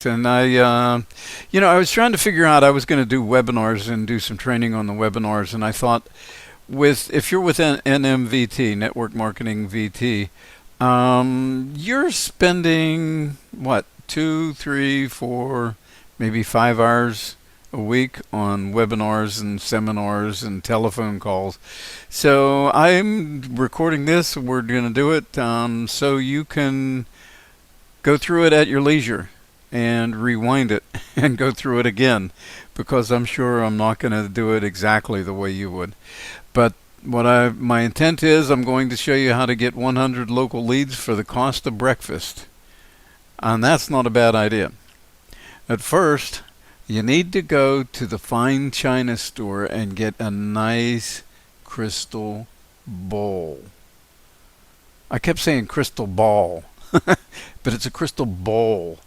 And I was trying to figure out I was going to do webinars and do some training on the webinars, and I thought if you're with NMVT, Network Marketing VT, you're spending what, 2, 3, 4, maybe 5 hours a week on webinars and seminars and telephone calls. So I'm recording this. We're going to do it so you can go through it at your leisure and rewind it and go through it again, because I'm sure I'm not going to do it exactly the way you would. But my intent is I'm going to show you how to get 100 local leads for the cost of breakfast. And that's not a bad idea. At first, you need to go to the fine china store and get a nice crystal bowl. I kept saying crystal ball, but it's a crystal bowl.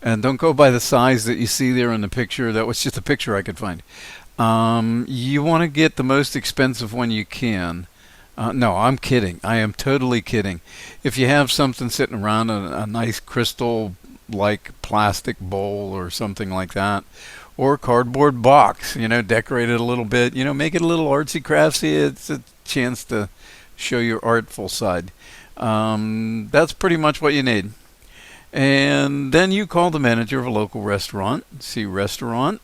And don't go by the size that you see there in the picture. That was just a picture I could find. You want to get the most expensive one you can. No, I'm kidding. I am totally kidding. If you have something sitting around, a nice crystal like plastic bowl or something like that, or a cardboard box, decorate it a little bit, make it a little artsy craftsy. It's a chance to show your artful side. That's pretty much what you need. And then you call the manager of a local restaurant, see restaurant,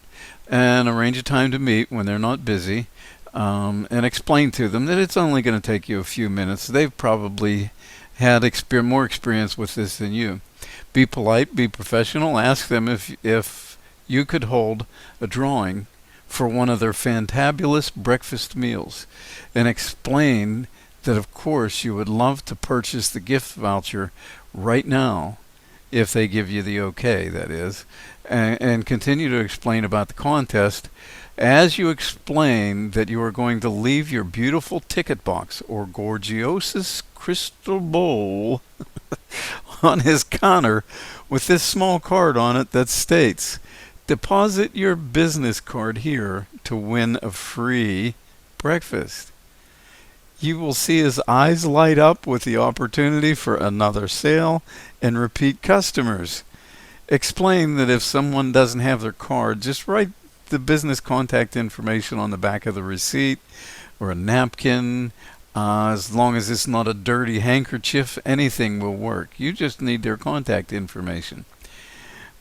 and arrange a time to meet when they're not busy, and explain to them that it's only going to take you a few minutes. They've probably had more experience with this than you. Be polite, be professional. Ask them if you could hold a drawing for one of their fantabulous breakfast meals, and explain that of course you would love to purchase the gift voucher right now, if they give you the okay, that is, and continue to explain about the contest as you explain that you are going to leave your beautiful ticket box or gorgeous crystal bowl on his counter with this small card on it that states, "Deposit your business card here to win a free breakfast." You will see his eyes light up with the opportunity for another sale and repeat customers. Explain that if someone doesn't have their card, just write the business contact information on the back of the receipt or a napkin. As long as it's not a dirty handkerchief, anything will work. You just need their contact information.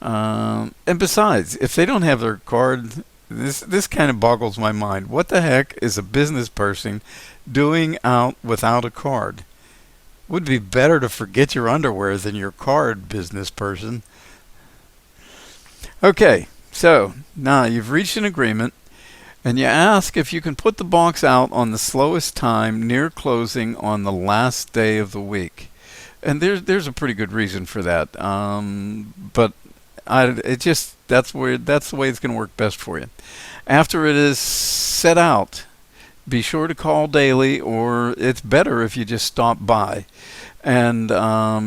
And besides, if they don't have their card, this kind of boggles my mind. What the heck is a business person doing out without a card? Would be better to forget your underwear than your card, business person. Okay, so now you've reached an agreement, and you ask if you can put the box out on the slowest time near closing on the last day of the week. And there's a pretty good reason for that. But that's the way it's going to work best for you. After it is set out, be sure to call daily, or it's better if you just stop by, and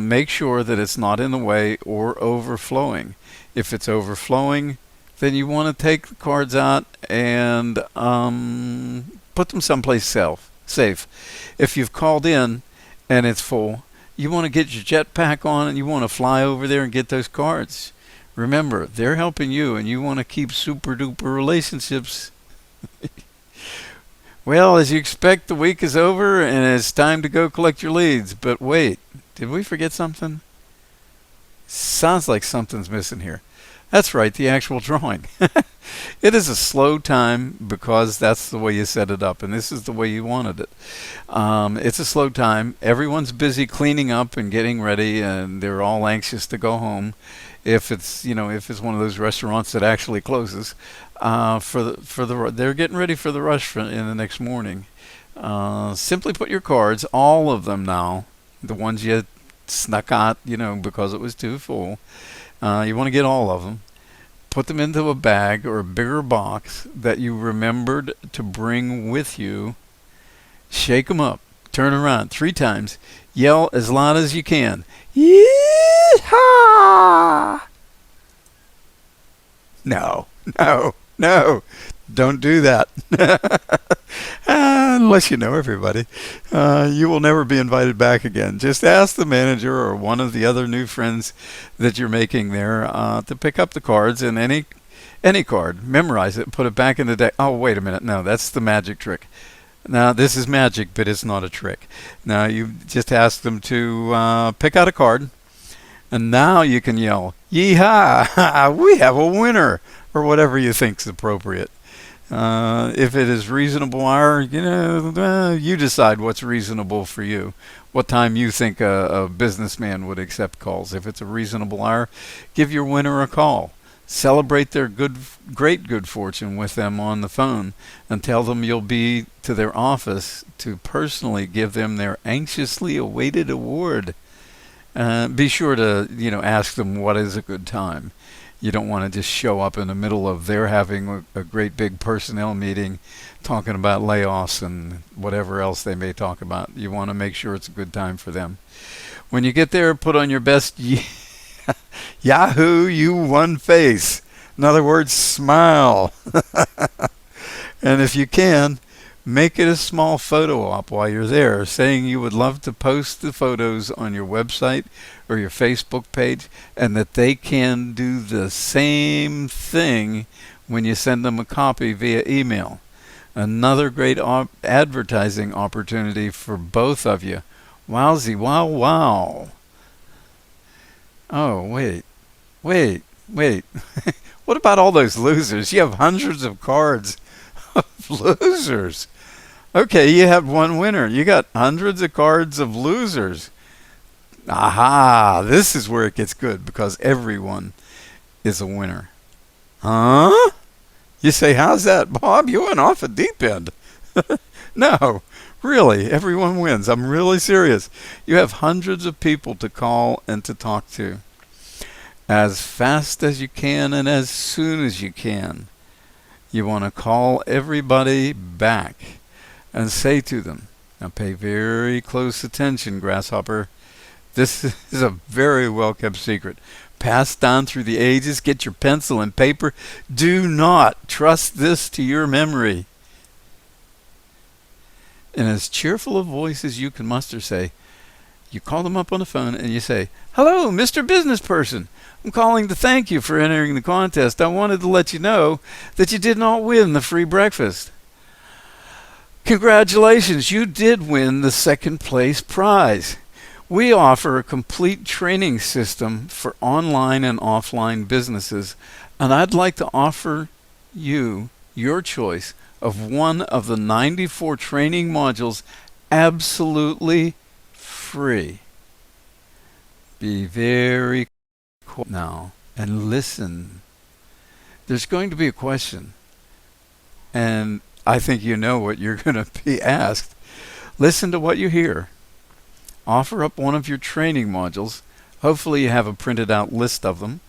make sure that it's not in the way or overflowing. If it's overflowing, then you want to take the cards out and put them someplace safe. If you've called in and it's full, you want to get your jetpack on and you want to fly over there and get those cards. Remember, they're helping you, and you want to keep super duper relationships. Well, as you expect, the week is over and it's time to go collect your leads. But wait, did we forget something? Sounds like something's missing here. That's right, the actual drawing. It is a slow time because that's the way you set it up, and this is the way you wanted it. It's a slow time. Everyone's busy cleaning up and getting ready, and they're all anxious to go home. If it's one of those restaurants that actually closes, they're getting ready for the rush in the next morning. Simply put your cards, all of them now, the ones you snuck out, because it was too full. You want to get all of them. Put them into a bag or a bigger box that you remembered to bring with you. Shake them up. Turn around 3 times. Yell as loud as you can. Yee-haw! No. No, don't do that. Unless you know everybody. You will never be invited back again. Just ask the manager or one of the other new friends that you're making there to pick up the cards, and any card, memorize it, put it back in the deck. Oh, wait a minute. No, that's the magic trick. Now, this is magic, but it's not a trick. Now, you just ask them to pick out a card, and now you can yell, "Yeehaw! We have a winner!" or whatever you think's appropriate. If it is reasonable hour, you decide what's reasonable for you. What time you think a businessman would accept calls. If it's a reasonable hour, give your winner a call. Celebrate their great good fortune with them on the phone, and tell them you'll be to their office to personally give them their anxiously awaited award. Be sure to, ask them what is a good time. You don't want to just show up in the middle of their having a great big personnel meeting talking about layoffs and whatever else they may talk about. You want to make sure it's a good time for them. When you get there, put on your best Yahoo, you won face. In other words, smile. And if you can, make it a small photo op while you're there, saying you would love to post the photos on your website or your Facebook page, and that they can do the same thing when you send them a copy via email. Another great advertising opportunity for both of you. Wowzy, wow, wow. Oh, wait. What about all those losers? You have hundreds of cards of losers. Okay, you have one winner. You got hundreds of cards of losers. Aha, this is where it gets good, because everyone is a winner. Huh? You say, how's that, Bob? You went off a deep end. No, really, everyone wins. I'm really serious. You have hundreds of people to call and to talk to. As fast as you can and as soon as you can. You want to call everybody back and say to them, now pay very close attention, Grasshopper. This is a very well-kept secret. Passed down through the ages. Get your pencil and paper. Do not trust this to your memory. In as cheerful a voice as you can muster, say, you call them up on the phone and you say, hello, Mr. Business Person. I'm calling to thank you for entering the contest. I wanted to let you know that you did not win the free breakfast. Congratulations, you did win the second place prize. We offer a complete training system for online and offline businesses, and I'd like to offer you your choice of one of the 94 training modules absolutely free. Be very quiet now and listen. There's going to be a question, and I think you know what you're going to be asked. Listen to what you hear. Offer up one of your training modules. Hopefully you have a printed out list of them.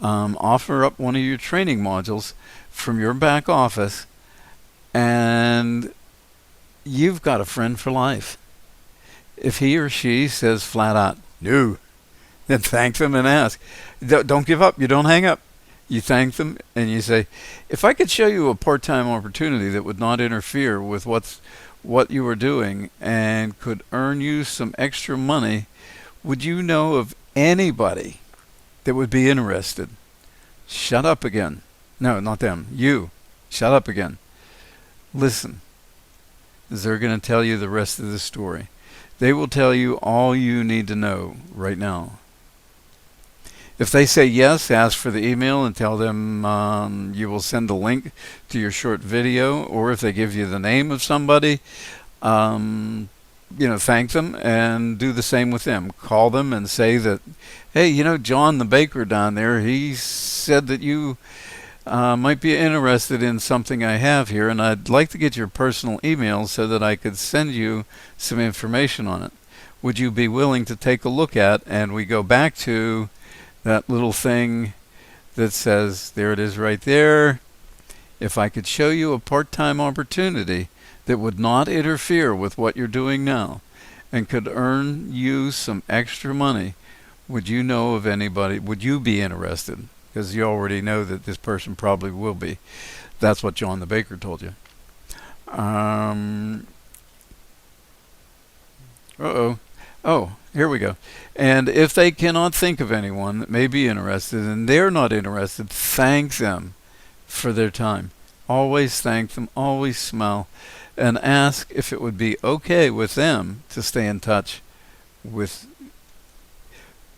Offer up one of your training modules from your back office, and you've got a friend for life. If he or she says flat out, no, then thank them and ask. Don't give up. You don't hang up. You thank them and you say, if I could show you a part-time opportunity that would not interfere with what you were doing and could earn you some extra money, would you know of anybody that would be interested? Shut up again. No, not them. You. Shut up again. Listen. They're going to tell you the rest of the story. They will tell you all you need to know right now. If they say yes, ask for the email and tell them you will send a link to your short video, or if they give you the name of somebody, thank them and do the same with them. Call them and say that, hey, John the baker down there, he said that you might be interested in something I have here, and I'd like to get your personal email so that I could send you some information on it. Would you be willing to take a look at? And we go back to that little thing that says, there it is right there. If I could show you a part-time opportunity that would not interfere with what you're doing now and could earn you some extra money, would you know of anybody? Would you be interested? because you already know that this person probably will be. That's what John the Baker told you. Um, uh-oh. Oh, here we go. And if they cannot think of anyone that may be interested and they're not interested, thank them for their time. Always thank them, always smile, and ask if it would be okay with them to stay in touch with,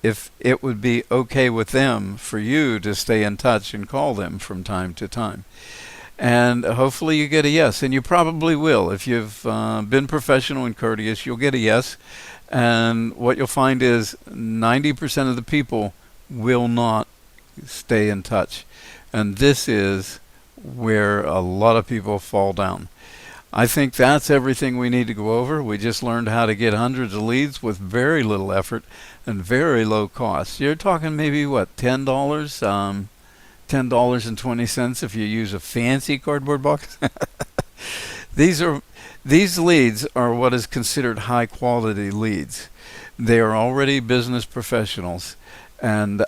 if it would be okay with them for you to stay in touch and call them from time to time. And hopefully you get a yes, and you probably will. If you've been professional and courteous, you'll get a yes. And what you'll find is 90% of the people will not stay in touch. And this is where a lot of people fall down. I think that's everything we need to go over. We just learned how to get hundreds of leads with very little effort and very low cost. You're talking maybe what, $10? $10.20 if you use a fancy cardboard box. These are these leads are what is considered high quality leads. They are already business professionals, and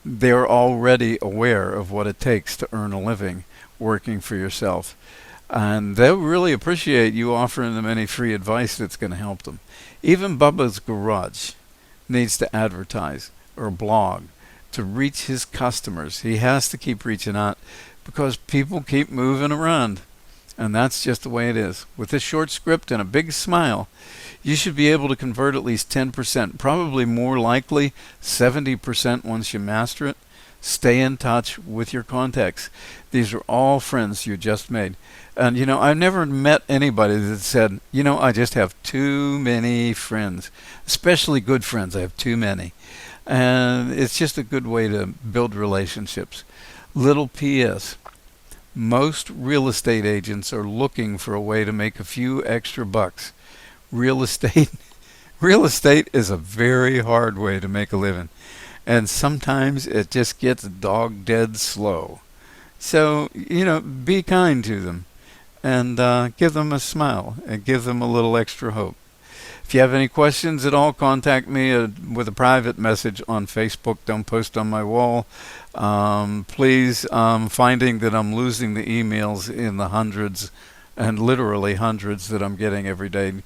they're already aware of what it takes to earn a living working for yourself. And they'll really appreciate you offering them any free advice that's going to help them. Even Bubba's Garage needs to advertise or blog to reach his customers. He has to keep reaching out because people keep moving around. And that's just the way it is. With this short script and a big smile, you should be able to convert at least 10%, probably more likely 70% once you master it. Stay in touch with your contacts. These are all friends you just made. And you know, I've never met anybody that said, you know, I just have too many friends, especially good friends. I have too many. And it's just a good way to build relationships. Little PS. Most real estate agents are looking for a way to make a few extra bucks. Real estate real estate is a very hard way to make a living. And sometimes it just gets dog dead slow. So, you know, be kind to them and give them a smile and give them a little extra hope. If you have any questions at all, contact me with a private message on Facebook. Don't post on my wall. Please, finding that I'm losing the emails in the hundreds and literally hundreds that I'm getting every day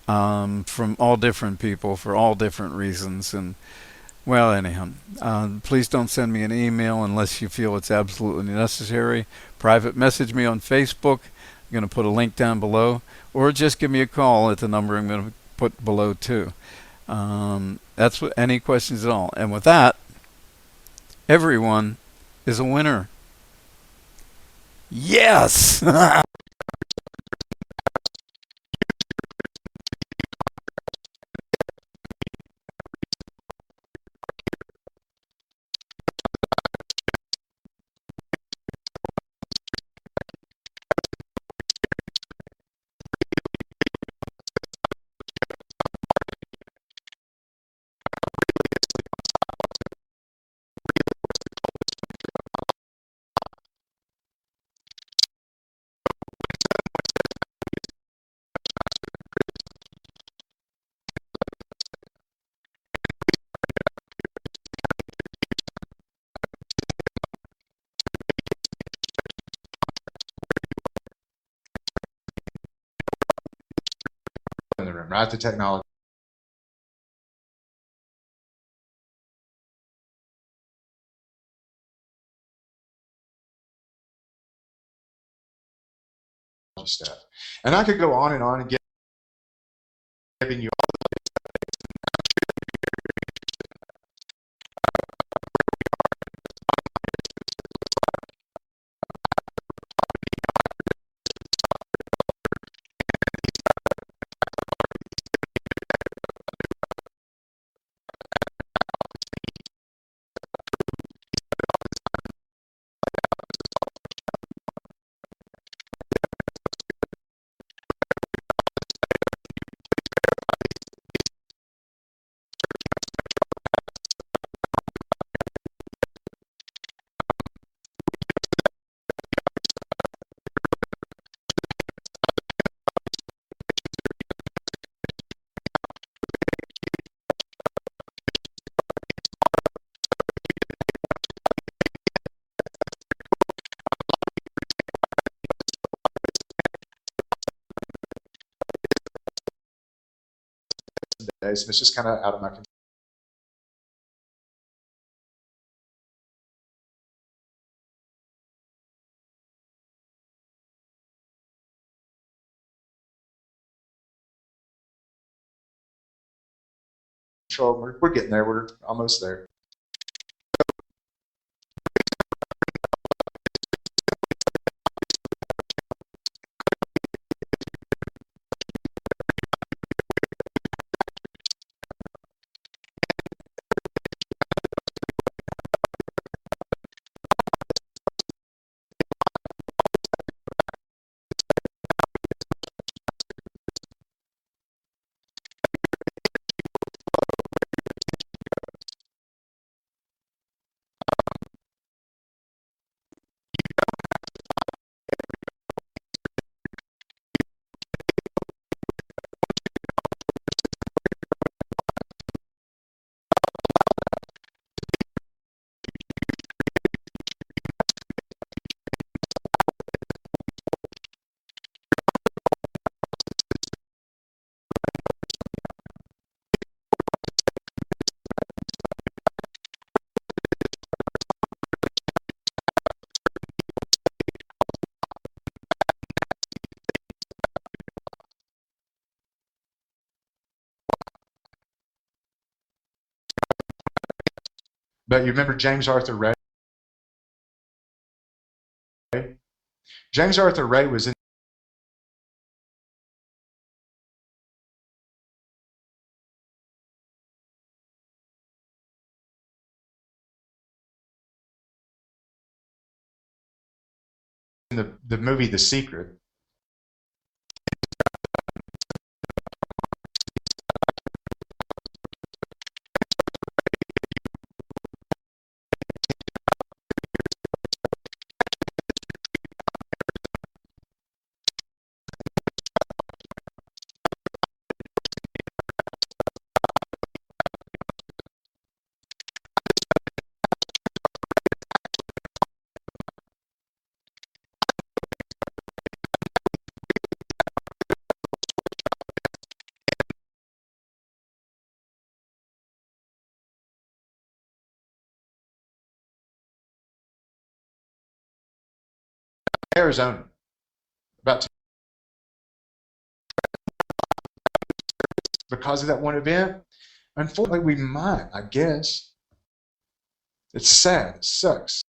from all different people for all different reasons. And well, anyhow, please don't send me an email unless you feel it's absolutely necessary. Private message me on Facebook. I'm going to put a link down below, or just give me a call at the number I'm going to put below too. That's what, any questions at all. And with that, everyone is a winner. Yes! In the room, right? The technology stuff. And I could go on and giving you days, and it's just kind of out of my control. We're getting there. We're almost there. But you remember James Arthur Ray? James Arthur Ray was in the movie The Secret. Arizona, about because of that one event. Unfortunately, we might, I guess. It's sad. It sucks.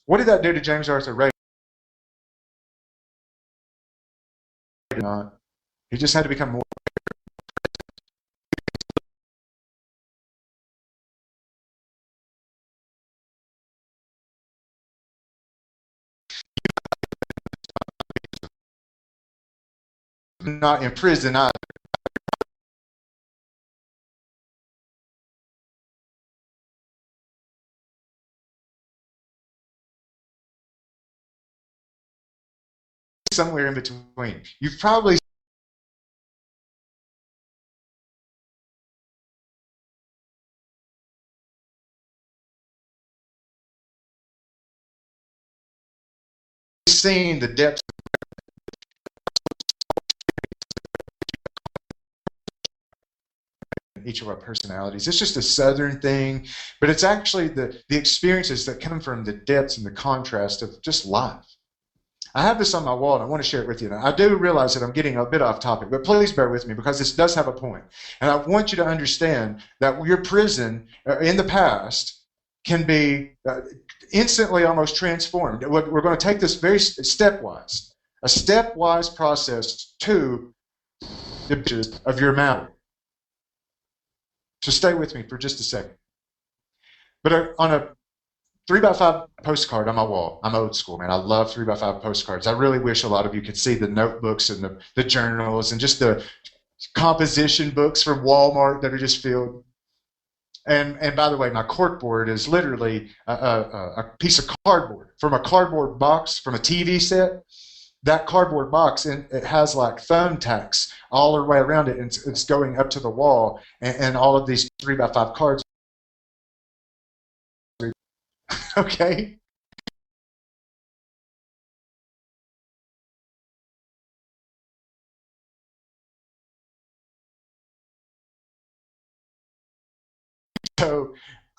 What did that do to James Arthur Ray? Not. He just had to become more. Not in prison either. Somewhere in between. You've probably seen the depths of each of our personalities. It's just a Southern thing, but it's actually the experiences that come from the depths and the contrast of just life. I have this on my wall and I want to share it with you. Now, I do realize that I'm getting a bit off topic, but please bear with me because this does have a point. And I want you to understand that your prison in the past can be instantly almost transformed. We're going to take this very stepwise, a stepwise process to the images of your matter. So stay with me for just a second. But on a 3x5 postcard on my wall. I'm old school, man. I love 3x5 postcards. I really wish a lot of you could see the notebooks and the journals and just the composition books from Walmart that are just filled. And by the way, my corkboard is literally a piece of cardboard from a cardboard box from a TV set. That cardboard box, and it has like thumbtacks all the way around it, and it's going up to the wall, and all of these 3x5 cards. Okay.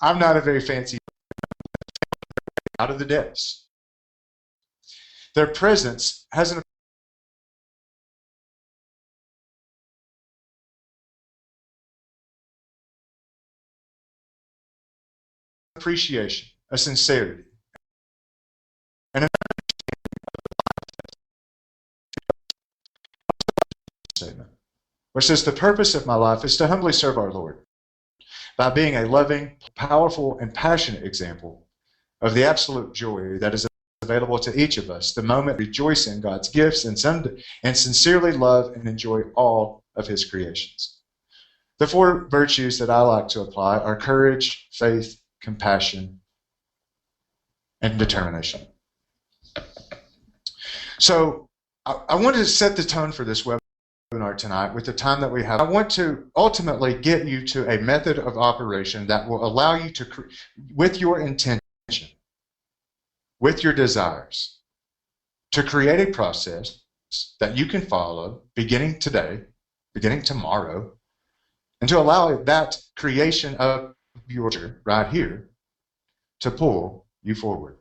I'm not a very fancy out of the depths. Their presence has an appreciation, a sincerity, and a statement, which says, the purpose of my life is to humbly serve our Lord by being a loving, powerful, and passionate example of the absolute joy that is available to each of us the moment we rejoice in God's gifts and sincerely love and enjoy all of his creations. The four virtues that I like to apply are courage, faith, compassion, and determination. So I wanted to set the tone for this webinar tonight with the time that we have. I want to ultimately get you to a method of operation that will allow you to, with your intention, with your desires, to create a process that you can follow beginning today, beginning tomorrow, and to allow that creation of your right here to pull you forward.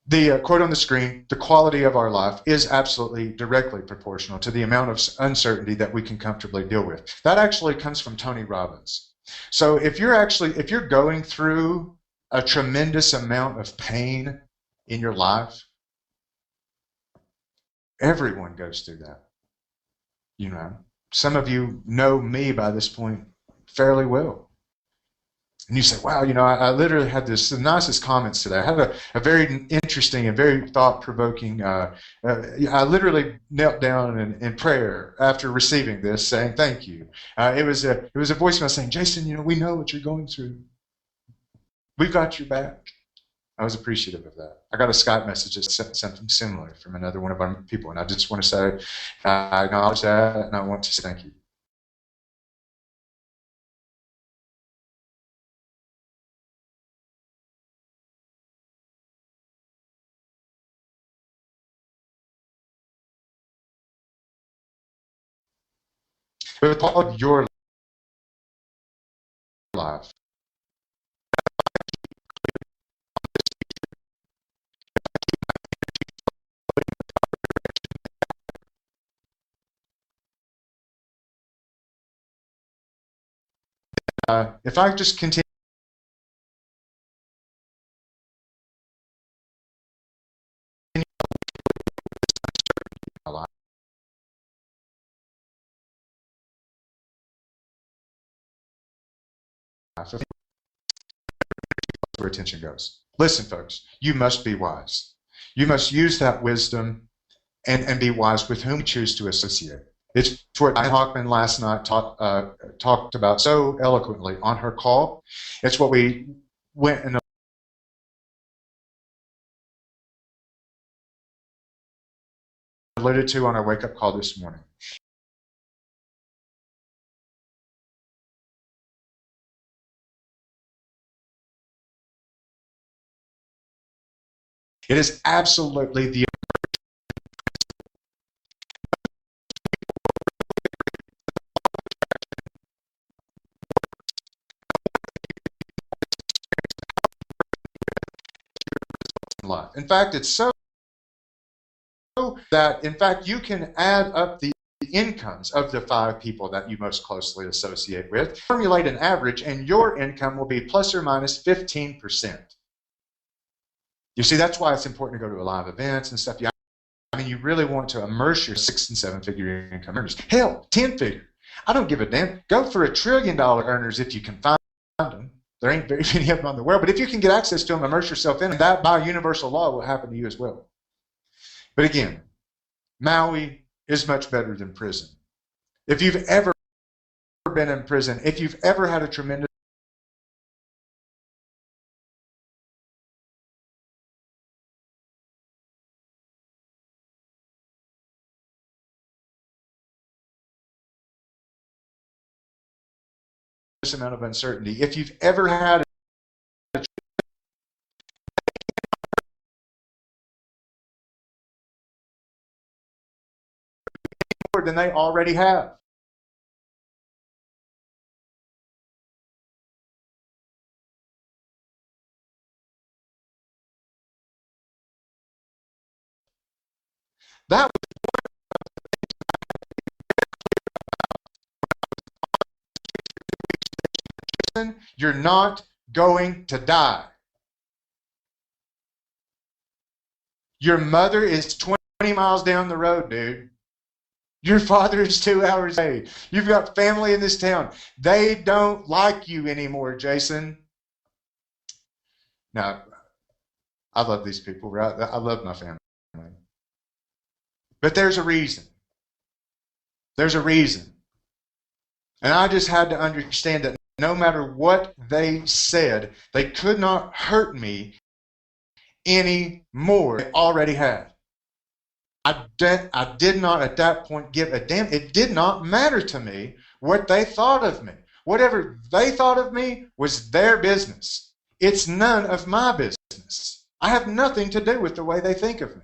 The quote on the screen, the quality of our life is absolutely directly proportional to the amount of uncertainty that we can comfortably deal with. That actually comes from Tony Robbins. So if you're going through a tremendous amount of pain in your life, everyone goes through that. You know, some of you know me by this point fairly well. And you say, wow, you know, I literally had the nicest comments today. I had a very interesting and very thought-provoking, I literally knelt down in prayer after receiving this, saying thank you. It was a voicemail saying, Jason, you know, we know what you're going through. We've got your back. I was appreciative of that. I got a Skype message that said something similar from another one of our people, and I just want to say I acknowledge that, and I want to say thank you. With all of your life, if I just continue my life, where attention goes. Listen, folks, you must be wise. You must use that wisdom and be wise with whom you choose to associate. It's what Diane Hockman last night talked about so eloquently on her call. It's what we went and alluded to on our wake-up call this morning. It is absolutely the life. In fact, it's so that, in fact, you can add up the incomes of the 5 people that you most closely associate with, formulate an average, and your income will be plus or minus 15%. You see, that's why it's important to go to live events and stuff. I mean, you really want to immerse your 6- and 7-figure income earners. Hell, 10-figure. I don't give a damn. Go for $1 trillion earners if you can find them. There ain't very many of them in the world, but if you can get access to them, immerse yourself in them, that by universal law will happen to you as well. But again, Maui is much better than prison. If you've ever been in prison, if you've ever had a tremendous amount of uncertainty, if you've ever had more than they already have. That was, you're not going to die. Your mother is 20 miles down the road, dude. Your father is 2 hours away. You've got family in this town. They don't like you anymore, Jason. Now, I love these people, right? I love my family. But there's a reason. There's a reason. And I just had to understand that no matter what they said, they could not hurt me any more than they already had. I did not at that point give a damn. It did not matter to me what they thought of me. Whatever they thought of me was their business. It's none of my business. I have nothing to do with the way they think of me.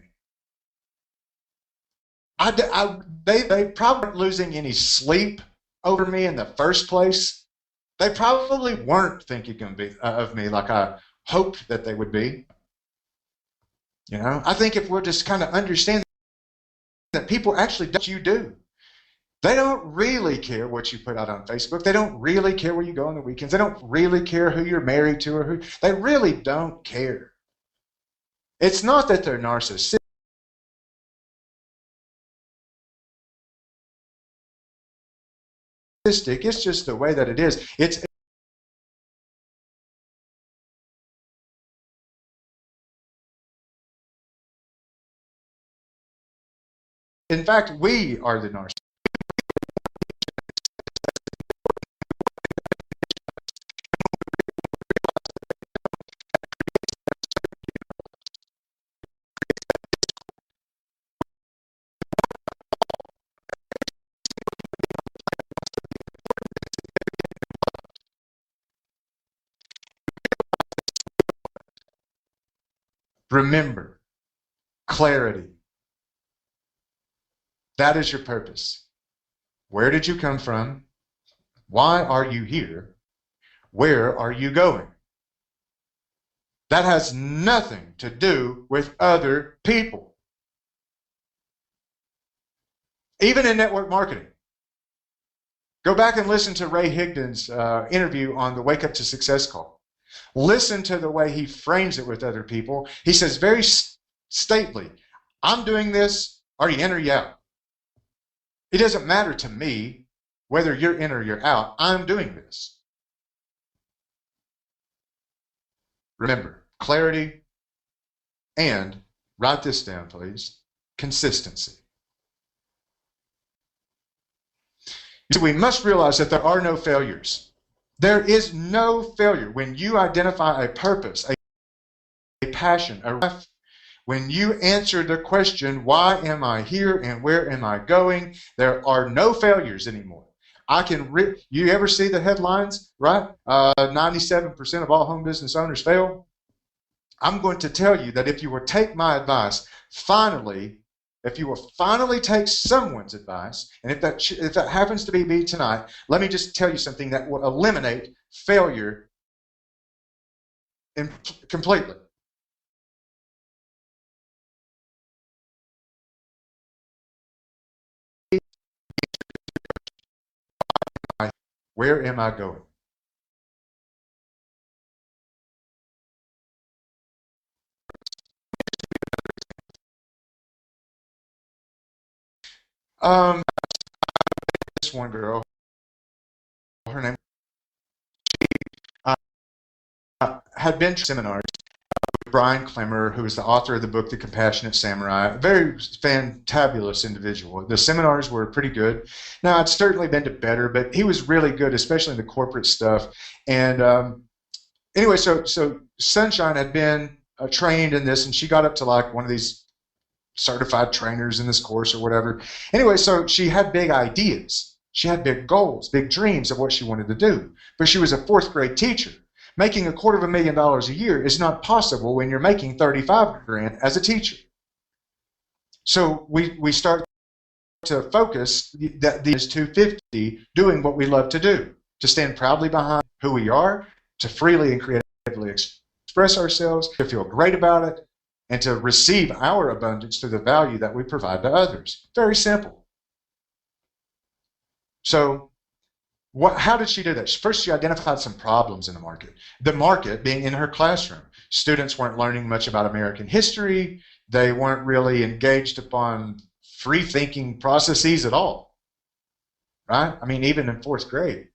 They probably weren't losing any sleep over me in the first place. They probably weren't thinking of me like I hoped that they would be. You know, I think if we'll just kind of understand that people actually do what you do. They don't really care what you put out on Facebook. They don't really care where you go on the weekends. They don't really care who you're married to or who. They really don't care. It's not that they're narcissistic. It's just the way that it is. In fact, we are the narcissists. Remember, clarity. That is your purpose. Where did you come from? Why are you here? Where are you going? That has nothing to do with other people. Even in network marketing. Go back and listen to Ray Higdon's interview on the Wake Up to Success call. Listen to the way he frames it with other people. He says very stately, I'm doing this, are you in or you out? It doesn't matter to me whether you're in or you're out. I'm doing this. Remember, clarity and, write this down please, consistency. So we must realize that there are no failures. There is no failure when you identify a purpose, a passion, a life. When you answer the question, why am I here and where am I going? There are no failures anymore. You ever see the headlines, right? 97% of all home business owners fail. I'm going to tell you that if you will take my advice, if you will finally take someone's advice, and if that happens to be me tonight, let me just tell you something that will eliminate failure completely. Where am I going? This one girl, her name, had been to seminars with Brian Clemmer, who is the author of the book The Compassionate Samurai, a very fantabulous individual. The seminars were pretty good. Now, I'd certainly been to better, but he was really good, especially in the corporate stuff. And anyway, so Sunshine had been trained in this, and she got up to like one of these certified trainers in this course or whatever. Anyway, so she had big ideas. She had big goals, big dreams of what she wanted to do. But she was a fourth grade teacher. Making $250,000 a year is not possible when you're making $35,000 as a teacher. So we start to focus that these 250 doing what we love to do, to stand proudly behind who we are, to freely and creatively express ourselves, to feel great about it, and to receive our abundance through the value that we provide to others. Very simple. So how did she do that? First, she identified some problems in the market. The market being in her classroom. Students weren't learning much about American history. They weren't really engaged upon free thinking processes at all. Right? I mean, even in fourth grade.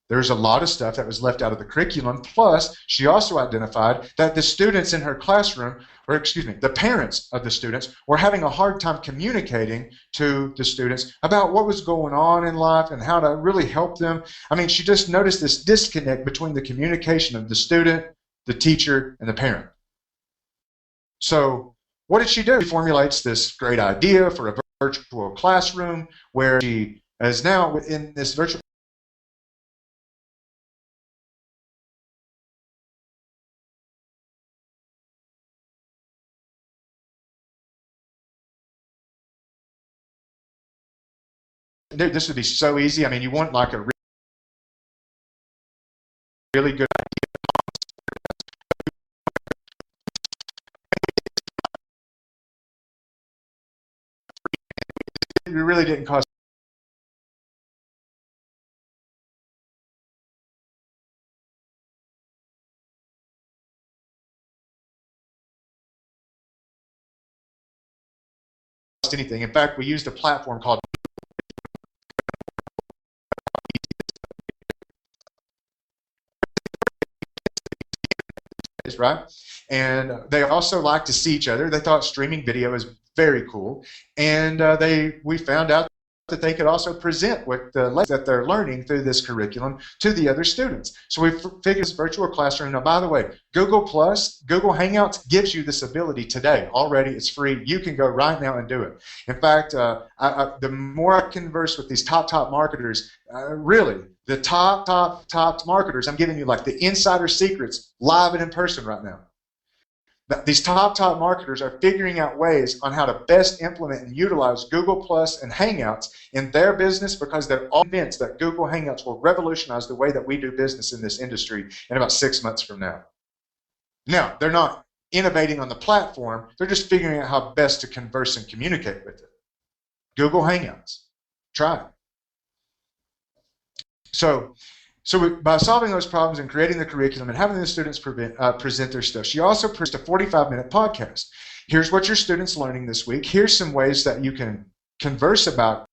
There's a lot of stuff that was left out of the curriculum. Plus, she also identified that the students in her classroom, or excuse me, the parents of the students were having a hard time communicating to the students about what was going on in life and how to really help them. I mean, she just noticed this disconnect between the communication of the student, the teacher, and the parent. So what did she do? She formulates this great idea for a virtual classroom where she is now in this virtual this would be so easy. I mean, you want like a really good idea. It really didn't cost anything. In fact, we used a platform called right? And they also like to see each other. They thought streaming video was very cool. And we found out that they could also present what the lessons that they're learning through this curriculum to the other students. So we figured this virtual classroom. Now, by the way, Google Hangouts gives you this ability today. Already, it's free. You can go right now and do it. In fact, the more I converse with these top marketers, really, the top marketers, I'm giving you like the insider secrets live and in person right now. These top marketers are figuring out ways on how to best implement and utilize Google Plus and Hangouts in their business because they're all convinced that Google Hangouts will revolutionize the way that we do business in this industry in about 6 months from now. Now, they're not innovating on the platform. They're just figuring out how best to converse and communicate with it. Google Hangouts. Try it. So by solving those problems and creating the curriculum and having the students present their stuff, she also produced a 45-minute podcast. Here's what your students learning this week. Here's some ways that you can converse about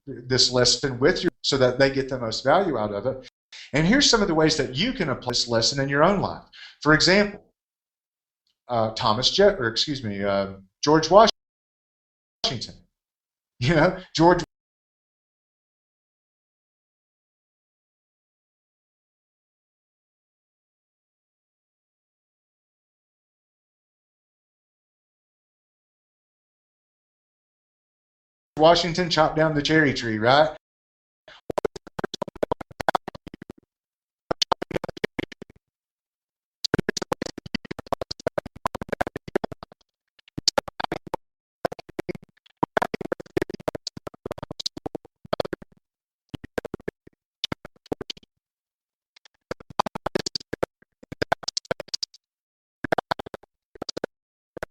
this lesson with you so that they get the most value out of it. And here's some of the ways that you can apply this lesson in your own life. For example, George Washington. You know, George Washington chopped down the cherry tree, right?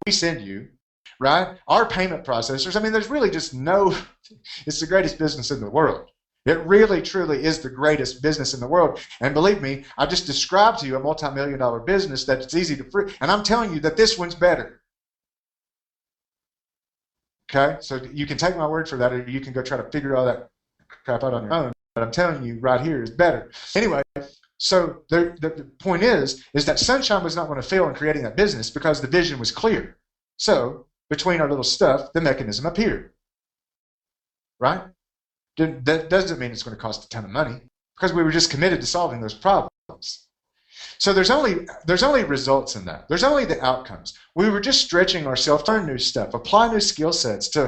We send you, right? Our payment processors, I mean, there's really just no, it's the greatest business in the world. It really, truly is the greatest business in the world. And believe me, I just described to you a multi-million-dollar business that it's easy to free. And I'm telling you that this one's better. Okay? So you can take my word for that, or you can go try to figure all that crap out on your own. But I'm telling you right here is better. Anyway, so the point is that Sunshine was not going to fail in creating that business because the vision was clear. So between our little stuff, the mechanism appeared. Right? That doesn't mean it's going to cost a ton of money because we were just committed to solving those problems. So there's only results in that. There's only the outcomes. We were just stretching ourselves to learn new stuff, apply new skill sets, to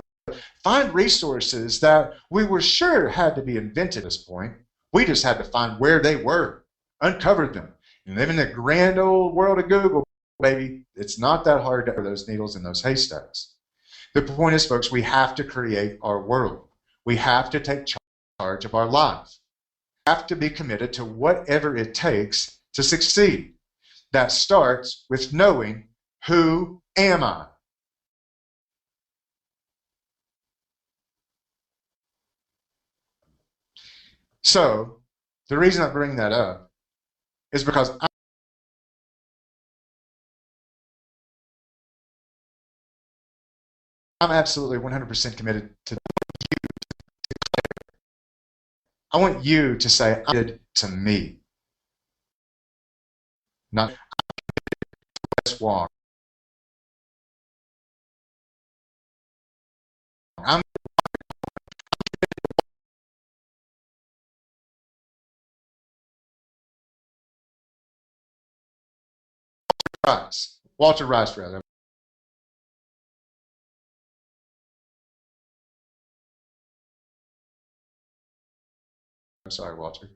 find resources that we were sure had to be invented at this point. We just had to find where they were, uncover them. And live in the grand old world of Google, baby, it's not that hard to find those needles in those haystacks. The point is, folks, we have to create our world. We have to take charge of our life. We have to be committed to whatever it takes to succeed. That starts with knowing who am I? So the reason I bring that up is because I'm absolutely 100% committed to. I want you to say I did to me, not that's wrong. I'm Rice, Walter Rice, rather. I'm sorry, Walter.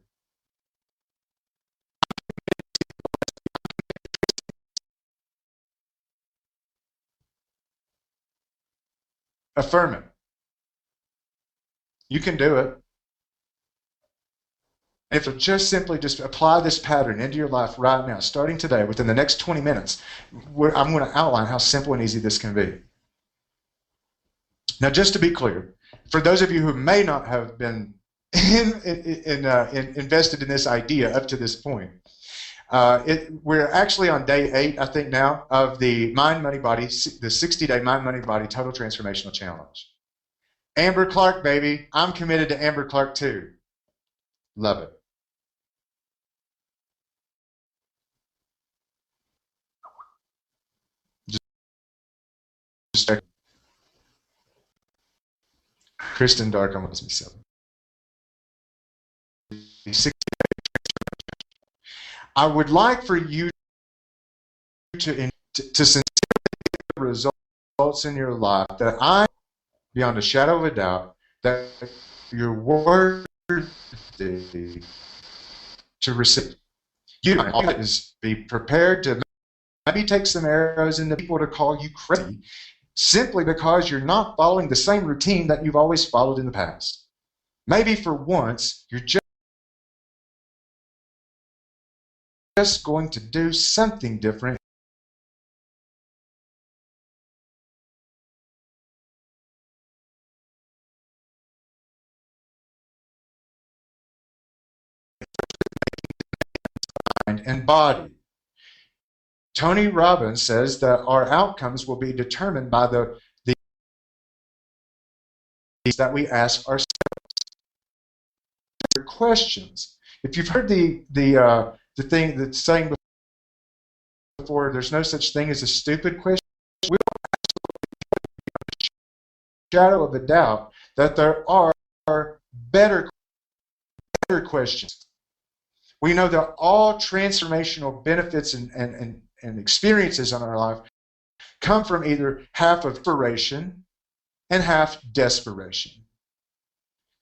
Affirm it. You can do it. If you just simply just apply this pattern into your life right now, starting today, within the next 20 minutes, I'm going to outline how simple and easy this can be. Now, just to be clear, for those of you who may not have been invested in this idea up to this point, we're actually on day 8, I think now, of the Mind Money Body, the 60-day Mind Money Body Total Transformational Challenge. Amber Clark, baby. I'm committed to Amber Clark too. Love it. Just Kristen Dark almost me 7. I would like for you to sincerely results in your life that I, beyond a shadow of a doubt, that you're worthy to receive. You know, is be prepared to maybe take some arrows into people to call you crazy simply because you're not following the same routine that you've always followed in the past. Maybe for once, you're just going to do something different. And body. Tony Robbins says that our outcomes will be determined by the that we ask ourselves. Questions. If you've heard the saying before, there's no such thing as a stupid question. We don't shadow of a doubt that there are better questions. We know that all transformational benefits and experiences in our life come from either half of inspiration and half desperation.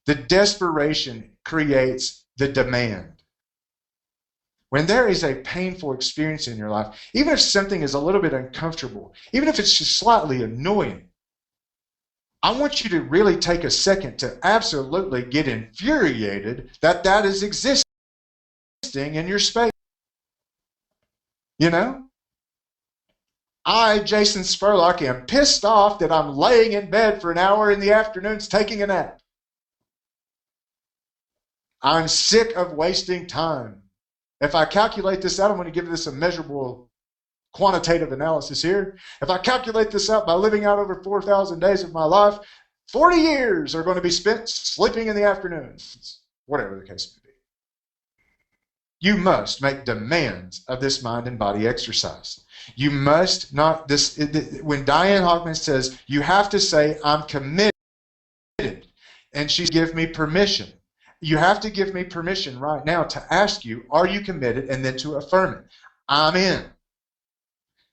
The desperation creates the demand. When there is a painful experience in your life, even if something is a little bit uncomfortable, even if it's just slightly annoying, I want you to really take a second to absolutely get infuriated that that is existing in your space. You know? I, Jason Spurlock, am pissed off that I'm laying in bed for an hour in the afternoons taking a nap. I'm sick of wasting time. If I calculate this out, I'm going to give this a measurable quantitative analysis here. If I calculate this out by living out over 4,000 days of my life, 40 years are going to be spent sleeping in the afternoons, whatever the case may be. You must make demands of this mind and body exercise. You must not, when Diane Hoffman says, you have to say, I'm committed, and she give me permission. You have to give me permission right now to ask you, are you committed? And then to affirm it. I'm in.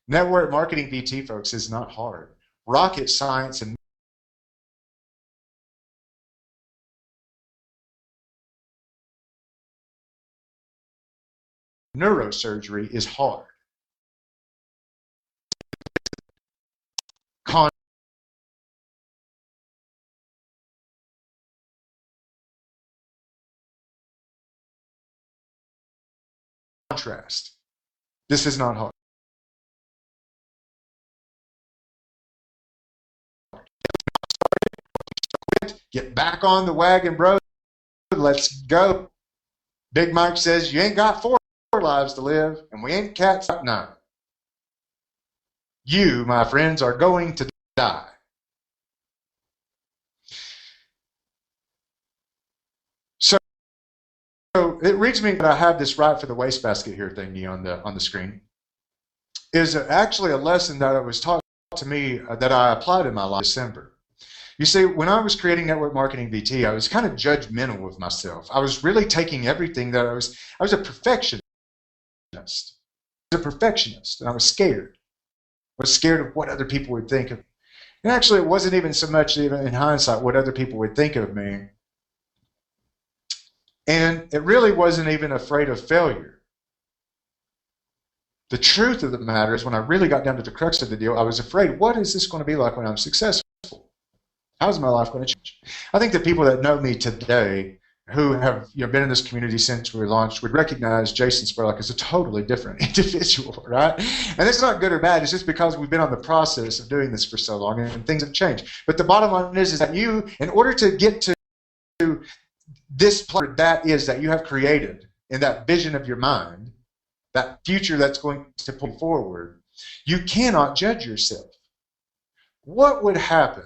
Network marketing VT, folks, is not hard. Rocket science and neurosurgery is hard. Contrast. This is not hard. Get back on the wagon, bro. Let's go. Big Mike says you ain't got 4 lives to live, and we ain't cats up 9. You, my friends, are going to die. So it reads me that I have this right for the wastebasket here thingy on the screen. Is actually a lesson that was taught to me that I applied in my life in December. You see, when I was creating Network Marketing VT, I was kind of judgmental of myself. I was really taking everything that I was a perfectionist. I was a perfectionist, and I was scared. I was scared of what other people would think of me. And actually, it wasn't even so much, even in hindsight, what other people would think of me. And it really wasn't even afraid of failure. The truth of the matter is, when I really got down to the crux of the deal, I was afraid, what is this going to be like when I'm successful? How's my life going to change? I think the people that know me today, who have been in this community since we launched, would recognize Jason Spurlock as a totally different individual, right? And it's not good or bad. It's just because we've been on the process of doing this for so long and things have changed. But the bottom line is that you, in order to get to this place that you have created in that vision of your mind, that future that's going to pull forward, you cannot judge yourself. What would happen?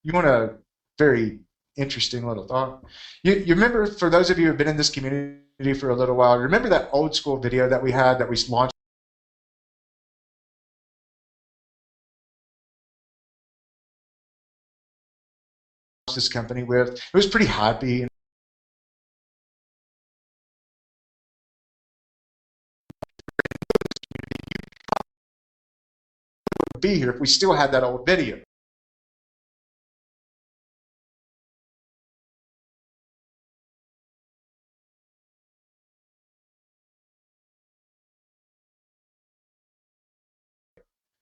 You want a very interesting little thought? You remember, for those of you who have been in this community for a little while, remember that old school video that we had that we launched? This company with. It was pretty hypey. Be here if we still had that old video.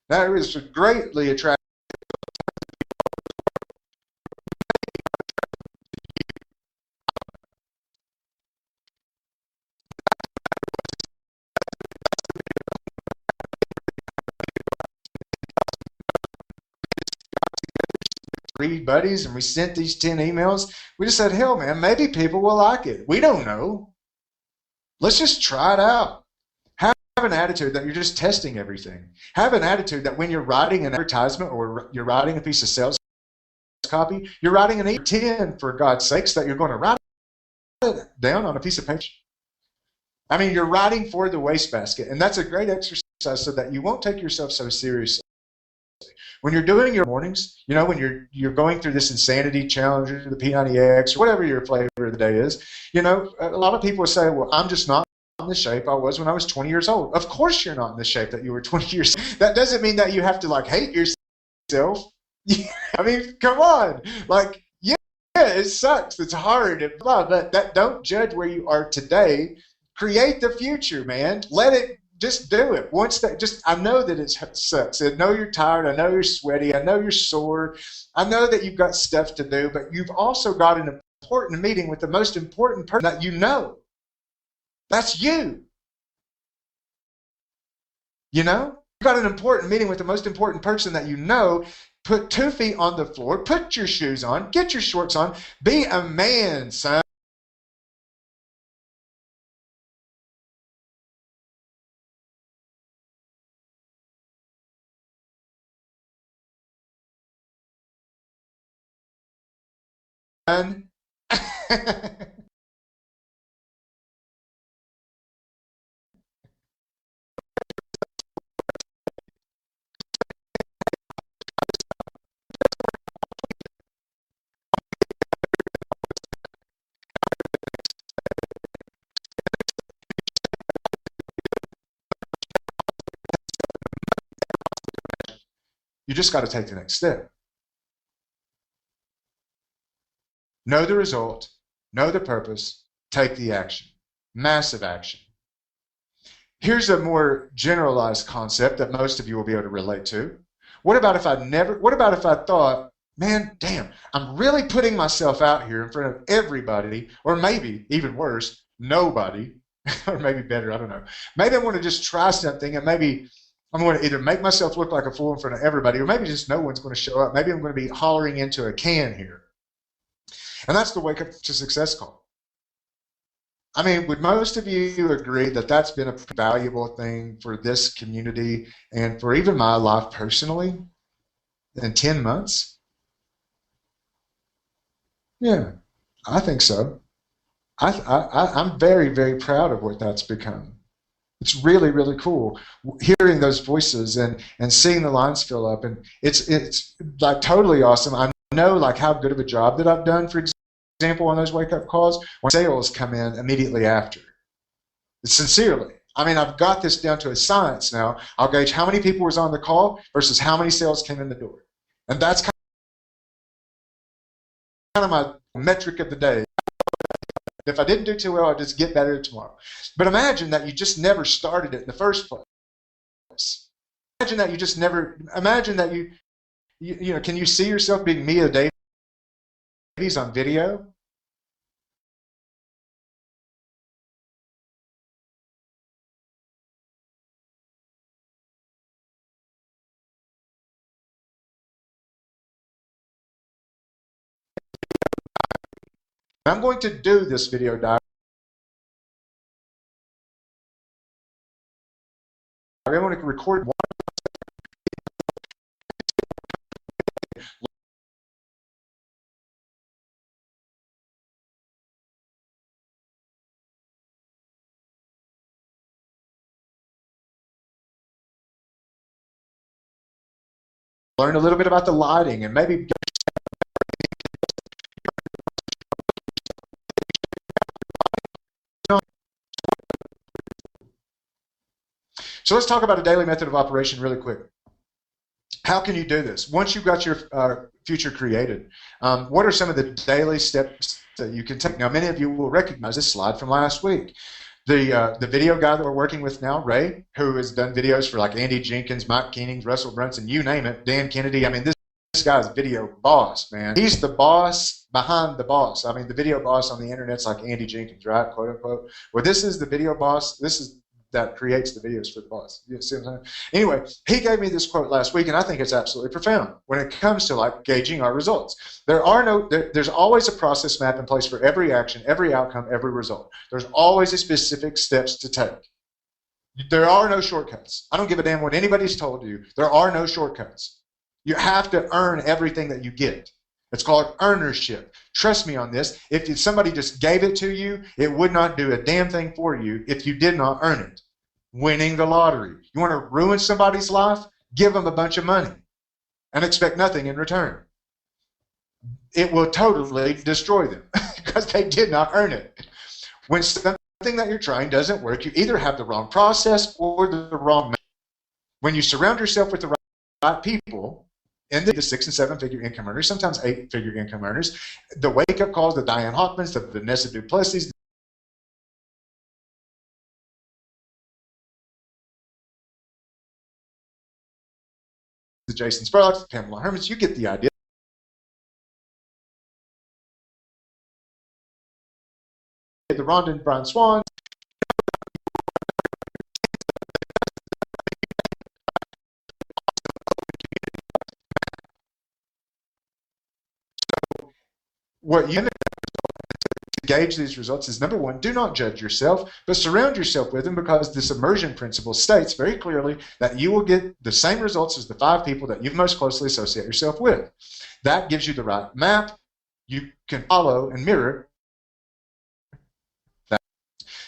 That was greatly attractive. Three buddies, and we sent these 10 emails. We just said, hell, man, maybe people will like it. We don't know. Let's just try it out. Have an attitude that you're just testing everything. Have an attitude that when you're writing an advertisement or you're writing a piece of sales copy, you're writing an E10, for God's sakes, that you're going to write it down on a piece of paper. I mean, you're writing for the wastebasket, and that's a great exercise so that you won't take yourself so seriously. When you're doing your mornings, when you're going through this insanity challenge, or the P90X, or whatever your flavor of the day is, a lot of people say, well, I'm just not in the shape I was when I was 20 years old. Of course you're not in the shape that you were 20 years old. That doesn't mean that you have to hate yourself. I mean, come on. Yeah, it sucks. It's hard and blah, but don't judge where you are today. Create the future, man. Let it. Just do it. I know that it sucks. I know you're tired. I know you're sweaty. I know you're sore. I know that you've got stuff to do, but you've also got an important meeting with the most important person that you know. That's you. You've got an important meeting with the most important person that you know. Put 2 feet on the floor. Put your shoes on. Get your shorts on. Be a man, son. You just got to take the next step. Know the result, know the purpose, take the action. Massive action. Here's a more generalized concept that most of you will be able to relate to. What about if I thought, man, damn, I'm really putting myself out here in front of everybody, or maybe even worse, nobody, or maybe better, I don't know. Maybe I want to just try something, and maybe I'm going to either make myself look like a fool in front of everybody, or maybe just no one's going to show up. Maybe I'm going to be hollering into a can here. And that's the Wake Up to Success call. I mean, would most of you agree that that's been a valuable thing for this community and for even my life personally in 10 months? Yeah, I think so. I'm very, very proud of what that's become. It's really, really cool hearing those voices and seeing the lines fill up. And it's like totally awesome. I know like how good of a job that I've done, for example, on those wake up calls when sales come in immediately after. Sincerely. I mean, I've got this down to a science now. I'll gauge how many people was on the call versus how many sales came in the door. And that's kind of my metric of the day. If I didn't do too well, I'll just get better tomorrow. But imagine that you just never started it in the first place. Imagine that you just never, imagine that you know, can you see yourself being Mia Davies on video? I'm going to do this video diary. I want to record one. Learn a little bit about the lighting and maybe. So let's talk about a daily method of operation really quick. How can you do this? Once you've got your future created, what are some of the daily steps that you can take? Now, many of you will recognize this slide from last week. The video guy that we're working with now, Ray, who has done videos for like Andy Jenkins, Mike Keening, Russell Brunson, you name it, Dan Kennedy. I mean, this guy's video boss, man. He's the boss behind the boss. I mean, the video boss on the internet's like Andy Jenkins, right? Quote unquote. Well, this is the video boss. This is that creates the videos for the boss. You see what I'm saying? Anyway, he gave me this quote last week, and I think it's absolutely profound when it comes to like gauging our results. There's always a process map in place for every action, every outcome, every result. There's always a specific steps to take. There are no shortcuts. I don't give a damn what anybody's told you. There are no shortcuts. You have to earn everything that you get. It's called earnership. Trust me on this. If somebody just gave it to you, it would not do a damn thing for you if you did not earn it. Winning the lottery. You want to ruin somebody's life? Give them a bunch of money and expect nothing in return. It will totally destroy them because they did not earn it. When something that you're trying doesn't work, you either have the wrong process or the wrong method. When you surround yourself with the right people, and the 6- and 7-figure income earners, sometimes 8-figure income earners, the wake-up calls, the Diane Hoffmans, the Vanessa Duplessis, the Jason Spurlocks, the Pamela Hermans, you get the idea. The Rhonda and Brian Swan. What you to gauge these results is, number one, do not judge yourself, but surround yourself with them, because this immersion principle states very clearly that you will get the same results as the 5 people that you've most closely associate yourself with. That gives you the right map. You can follow and mirror that.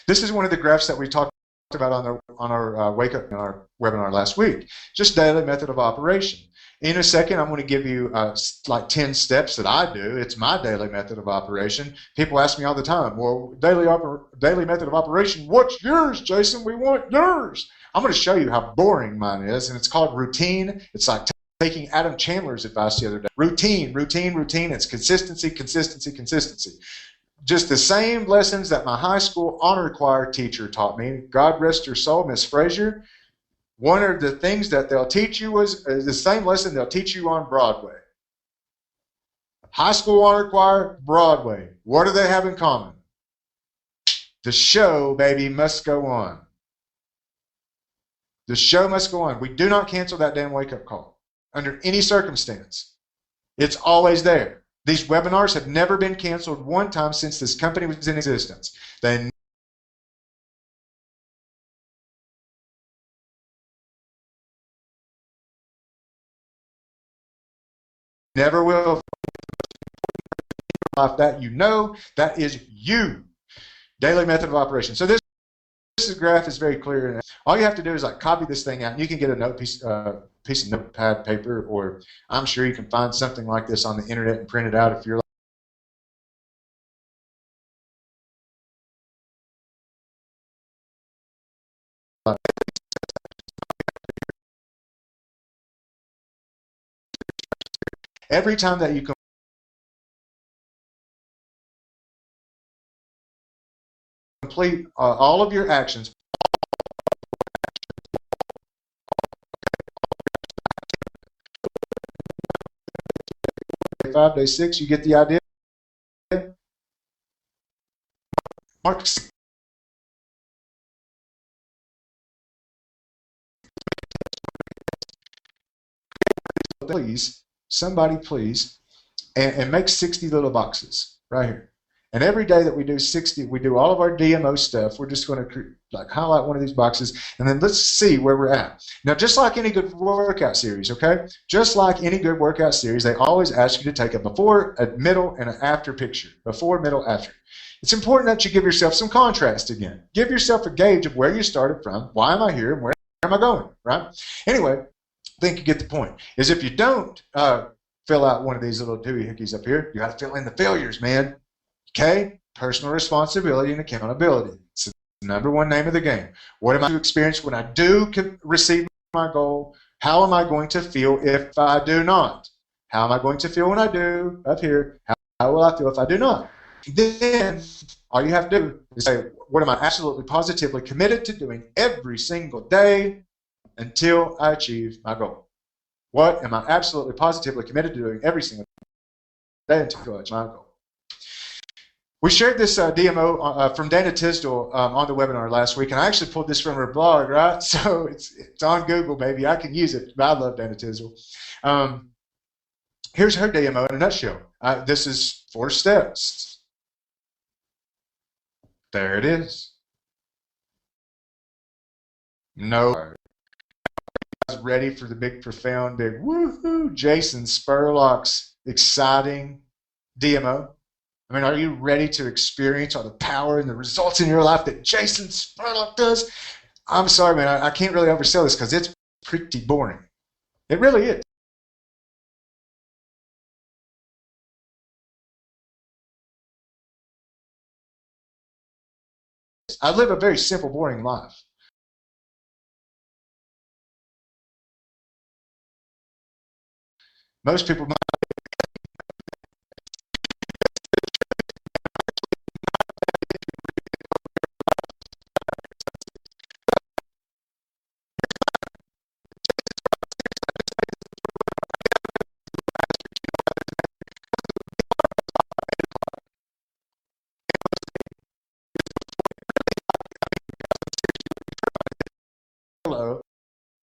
This is one of the graphs that we talked about on our wake up in our webinar last week. Just daily method of operation. In a second, I'm going to give you like 10 steps that I do. It's my daily method of operation. People ask me all the time, well, daily method of operation, what's yours, Jason? We want yours. I'm going to show you how boring mine is, and it's called routine. It's like taking Adam Chandler's advice the other day. Routine, routine, routine. It's consistency, consistency, consistency. Just the same lessons that my high school honor choir teacher taught me. God rest her soul, Miss Frazier. One of the things that they'll teach you is the same lesson they'll teach you on Broadway. High school honor choir, Broadway. What do they have in common? The show, baby, must go on. The show must go on. We do not cancel that damn wake-up call under any circumstance. It's always there. These webinars have never been canceled one time since this company was in existence. They never will. That you know, that is you. Daily method of operation. So this graph is very clear. All you have to do is like copy this thing out, and you can get a piece of notepad paper, or I'm sure you can find something like this on the internet and print it out if you're like, every time that you complete all of your actions, day 5, day 6, you get the idea. Mark, please, somebody please, and make 60 little boxes right here. And every day that we do 60, we do all of our DMO stuff. We're just going to like highlight one of these boxes, and then let's see where we're at. Now, just like any good workout series, okay? Just like any good workout series, they always ask you to take a before, a middle, and an after picture. Before, middle, after. It's important that you give yourself some contrast again. Give yourself a gauge of where you started from, why am I here, and where am I going, right? Anyway, I think you get the point. Is if you don't fill out one of these little doohickeys up here, you got to fill in the failures, man. Okay? Personal responsibility and accountability. It's the #1 name of the game. What am I to experience when I do receive my goal? How am I going to feel if I do not? How am I going to feel when I do? Up here. How will I feel if I do not? Then all you have to do is say, what am I absolutely positively committed to doing every single day until I achieve my goal? What am I absolutely positively committed to doing every single day until I achieve my goal? We shared this DMO from Dana Tisdale on the webinar last week, and I actually pulled this from her blog, right? So it's on Google, baby. I can use it. I love Dana Tisdale. Here's her DMO in a nutshell. This is 4 steps. There it is. No. Ready for the big, profound, big woohoo, Jason Spurlock's exciting DMO? I mean, are you ready to experience all the power and the results in your life that Jason Spurlock does? I'm sorry, man. I can't really oversell this because it's pretty boring. It really is. I live a very simple, boring life. Most people might.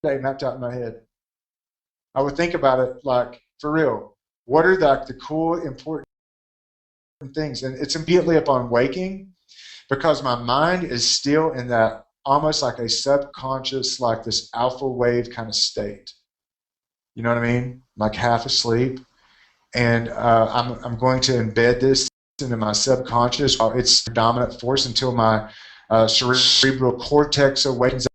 Day mapped out in my head. I would think about it like, for real, what are the cool, important things? And it's immediately upon waking, because my mind is still in that almost like a subconscious, like this alpha wave kind of state. You know what I mean? Like half asleep. And I'm going to embed this into my subconscious. It's the dominant force until my cerebral cortex awakens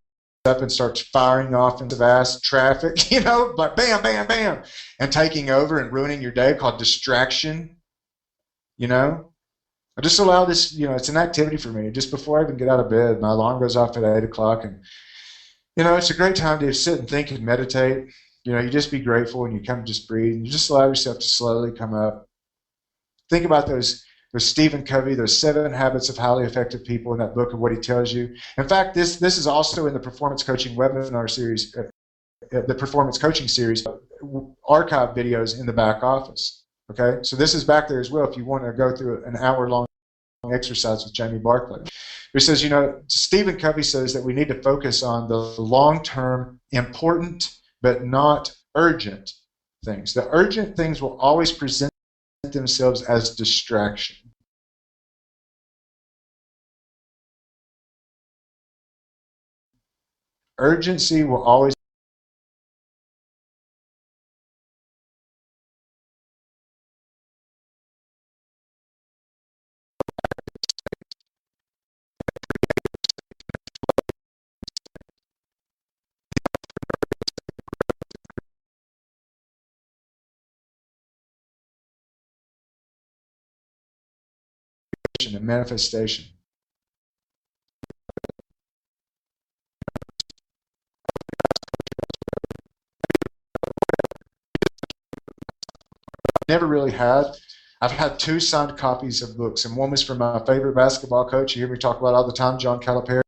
up and starts firing off into vast traffic, you know, like bam, bam, bam, and taking over and ruining your day, called distraction, you know. I just allow this, you know, it's an activity for me. Just before I even get out of bed, my alarm goes off at 8 o'clock, and, you know, it's a great time to sit and think and meditate. You know, you just be grateful, and you come just breathe, and you just allow yourself to slowly come up. Think about those Stephen Covey, those 7 habits of highly effective people in that book, of what he tells you. In fact, this is also in the performance coaching webinar series, the performance coaching series, archive videos in the back office. Okay, so this is back there as well if you want to go through an hour-long exercise with Jamie Barclay. He says, you know, Stephen Covey says that we need to focus on the long-term, important, but not urgent things. The urgent things will always present themselves as distraction. Urgency will always be a manifestation. Never really had. I've had 2 signed copies of books, and one was from my favorite basketball coach. You hear me talk about all the time, John Calipari,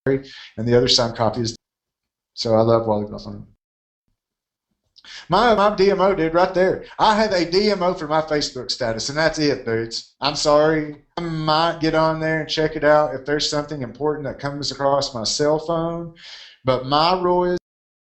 and the other signed copy is. So I love Wally Buffalo. My DMO, dude, right there. I have a DMO for my Facebook status, and that's it, dudes. I'm sorry. I might get on there and check it out if there's something important that comes across my cell phone. But my rule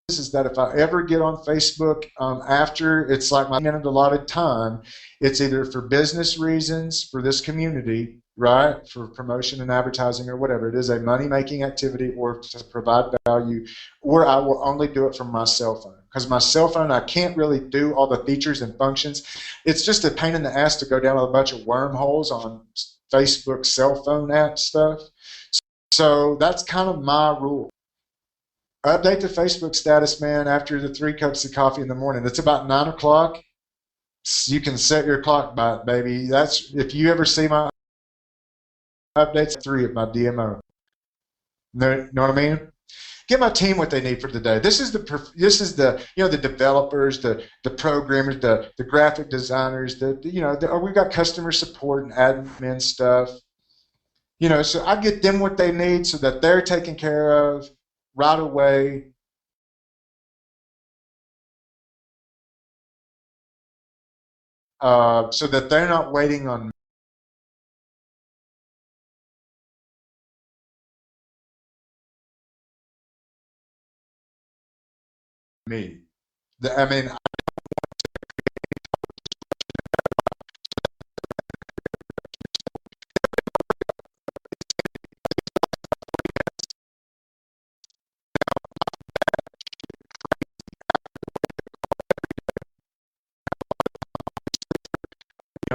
is that if I ever get on Facebook after it's like my minute allotted time, it's either for business reasons for this community, right, for promotion and advertising or whatever. It is a money-making activity or to provide value, or I will only do it from my cell phone. Because my cell phone, I can't really do all the features and functions. It's just a pain in the ass to go down a bunch of wormholes on Facebook cell phone app stuff. So that's kind of my rule. Update the Facebook status, man, after the 3 cups of coffee in the morning. It's about 9 o'clock. You can set your clock by it, baby. That's if you ever see my updates, 3 of my DMO. Know what I mean? Give my team what they need for the day. This is the the developers, the programmers, the graphic designers, we've got customer support and admin stuff. So I get them what they need so that they're taken care of right away. So that they're not waiting on me. I mean,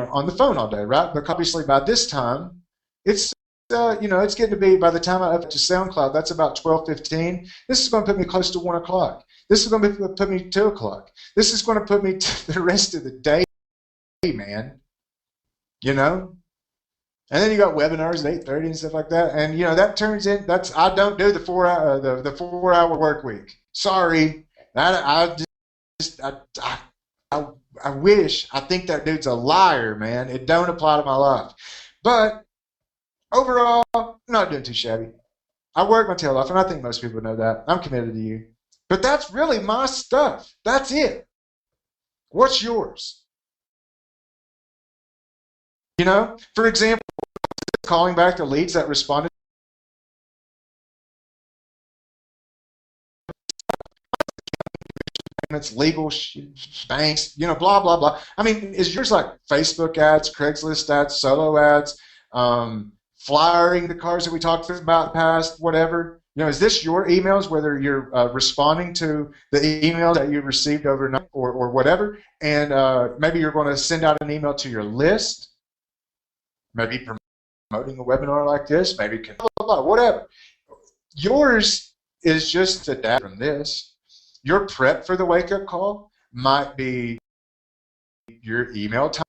on the phone all day, right? But obviously by this time, it's it's getting to be, by the time I up to SoundCloud, that's about 12:15. This is going to put me close to 1 o'clock. This is going to put me 2 o'clock. This is going to put me to the rest of the day, man. And then you got webinars at 8:30 and stuff like that. And that turns in. I don't do the 4-hour work week. Sorry, I wish. I think that dude's a liar, man. It don't apply to my life. But overall, I'm not doing too shabby. I work my tail off, and I think most people know that. I'm committed to you. But that's really my stuff. That's it. What's yours? For example, calling back the leads that responded. It's legal, banks, blah, blah, blah. I mean, is yours like Facebook ads, Craigslist ads, solo ads, flyering the cars that we talked about in the past, whatever? Is this your emails, whether you're responding to the email that you received overnight or whatever, and maybe you're going to send out an email to your list, maybe promoting a webinar like this, maybe blah, blah, blah, whatever. Yours is just a data from this. Your prep for the wake-up call might be your email time.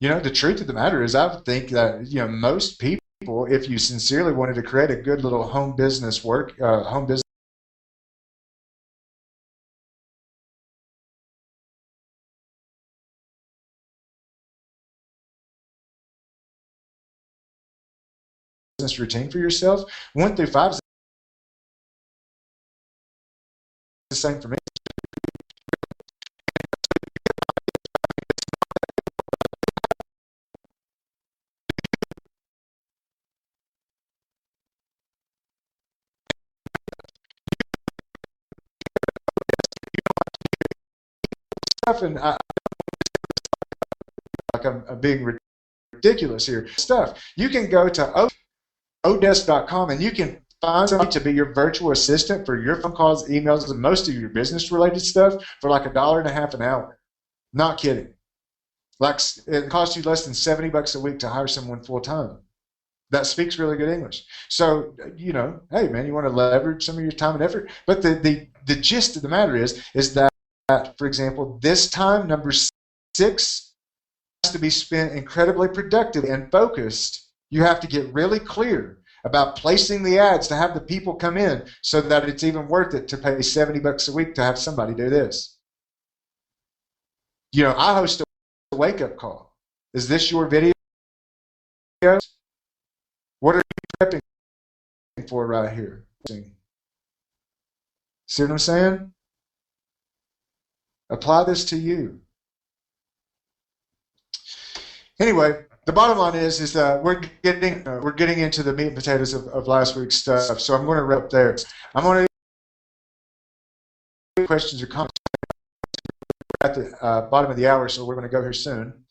The truth of the matter is, I think that most people, if you sincerely wanted to create a good little home business routine for yourself, 1 through 5 is the same for me. And I'm being ridiculous here. Stuff. You can go to odesk.com and you can find somebody to be your virtual assistant for your phone calls, emails, and most of your business related stuff for like $1.50 an hour. Not kidding. Like it costs you less than $70 a week to hire someone full time that speaks really good English. So, hey man, you want to leverage some of your time and effort. But the gist of the matter is that, for example, this time, number 6, has to be spent incredibly productive and focused. You have to get really clear about placing the ads to have the people come in so that it's even worth it to pay $70 a week to have somebody do this. I host a wake-up call. Is this your video? What are you prepping for right here? See what I'm saying? Apply this to you. Anyway, the bottom line is that we're getting into the meat and potatoes of last week's stuff. So I'm going to wrap up there. I'm going to do questions or comments at the bottom of the hour, so we're going to go here soon.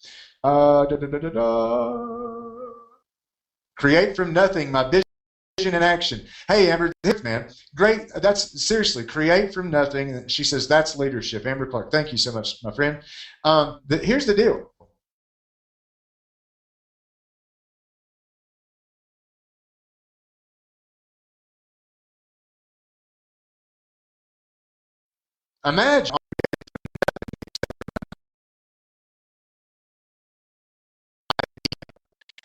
Create from nothing, my vision in action. Hey, Amber, man, great. That's seriously, create from nothing. She says that's leadership. Amber Clark, thank you so much, my friend. Here's the deal. Imagine.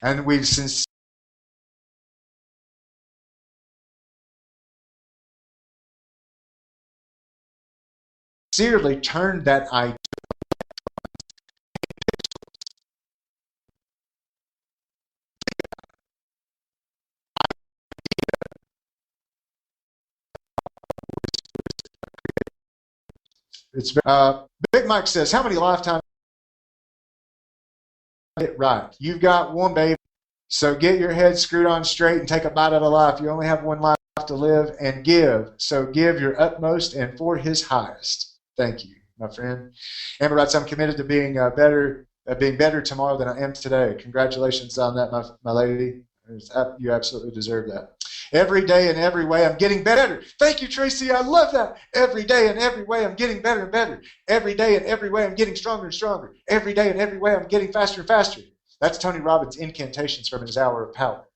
And we sincerely turned that idea. It's Big Mike says, how many lifetimes it right? You've got one, baby. So get your head screwed on straight and take a bite out of life. You only have one life to live and give. So give your utmost and for his highest. Thank you, my friend. Amber writes, I'm committed to being better tomorrow than I am today. Congratulations on that, my lady. You absolutely deserve that. Every day and every way I'm getting better. Thank you, Tracy. I love that. Every day and every way I'm getting better and better. Every day and every way I'm getting stronger and stronger. Every day and every way I'm getting faster and faster. That's Tony Robbins' incantations from his Hour of Power.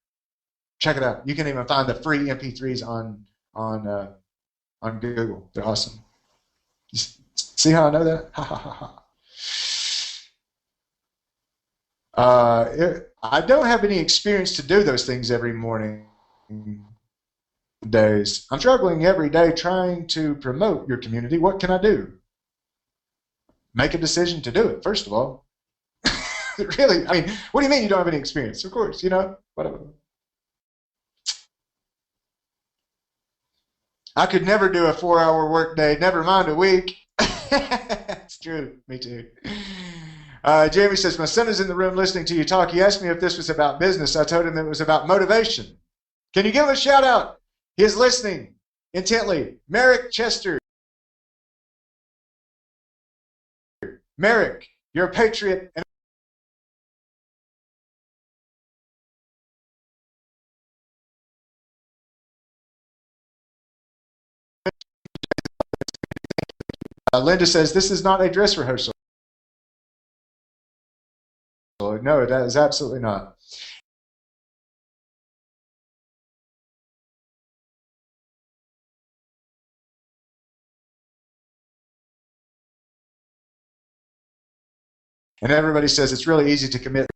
Check it out. You can even find the free MP3s on Google. They're awesome. See how I know that? Ha ha ha ha. I don't have any experience to do those things every morning. Days. I'm struggling every day trying to promote your community. What can I do? Make a decision to do it, first of all. Really? I mean, what do you mean you don't have any experience? Of course, whatever. I could never do a 4-hour workday, never mind a week. It's true. Me too. Jamie says, my son is in the room listening to you talk. He asked me if this was about business. I told him it was about motivation. Can you give him a shout out? He is listening intently. Merrick Chester. Merrick, you're a patriot. Linda says, this is not a dress rehearsal. No, that is absolutely not. And everybody says it's really easy to commit